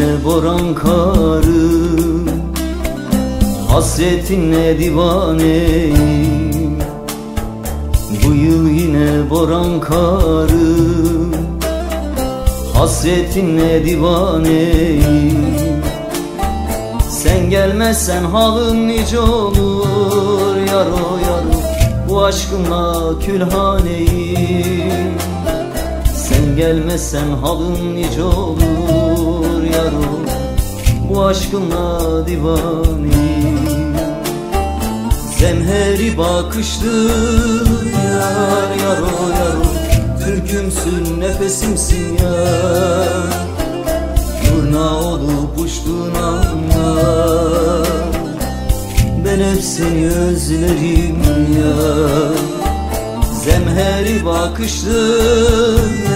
yine boran karım, hasretinle divaneyim. Bu yıl yine boran karım, hasretinle divaneyim. Sen gelmezsen halım nice olur yaro yaro, bu aşkınla külhaneyim. Sen gelmezsen halım nice olur yaro, bu aşkınla divaneyim. Zemheri bakışlı yar yaro yaro, türkümsün nefesimsin yar. Turna olup uçtuğun anlar, ben hep seni özlerim yar. Zemheri bakışlı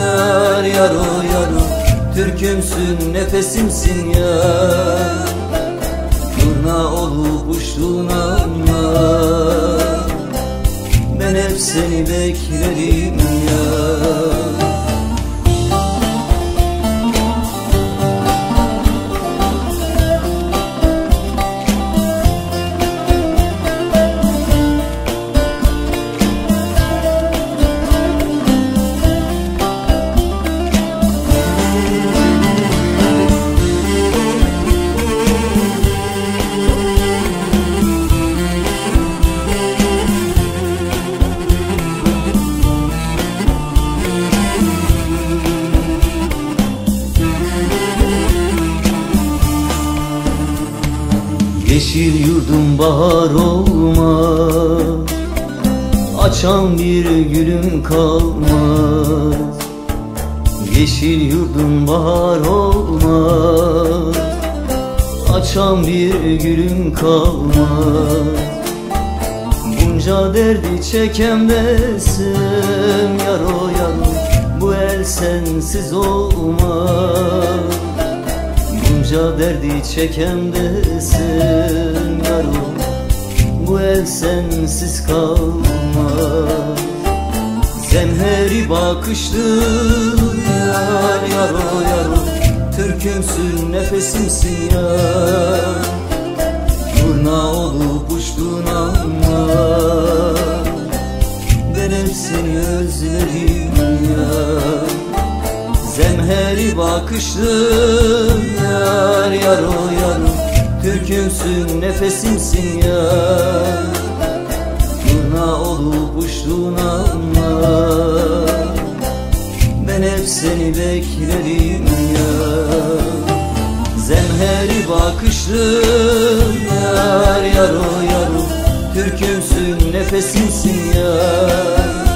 yar yaro yaro, türkümsün nefesimsin yar. Turna olup uçtuğun anlar, ben hep seni beklerim yar. Yeşil yurdum bahar olmaz, açan bir gülüm kalmaz. Yeşil yurdum bahar olmaz, açan bir gülüm kalmaz. Bunca derdi çekemdesem yaro yaro, bu el sensiz olmaz. Bunca derdi çekemdesem yaro, bu el sensiz kalmaz. Zemheri bakışlı yar yaro yaro, türkümsün nefesimsin yar. Turna olup uçtuğun anlar, ben hep seni özlerim yar. Zemheri bakışlı yar yaro yaro, türkümsün nefesimsin yar. Turna olup uçtuğun anlar, ben hep seni beklerim yar. Zemheri bakışlı yar yaro yaro, türkümsün nefesimsin yar.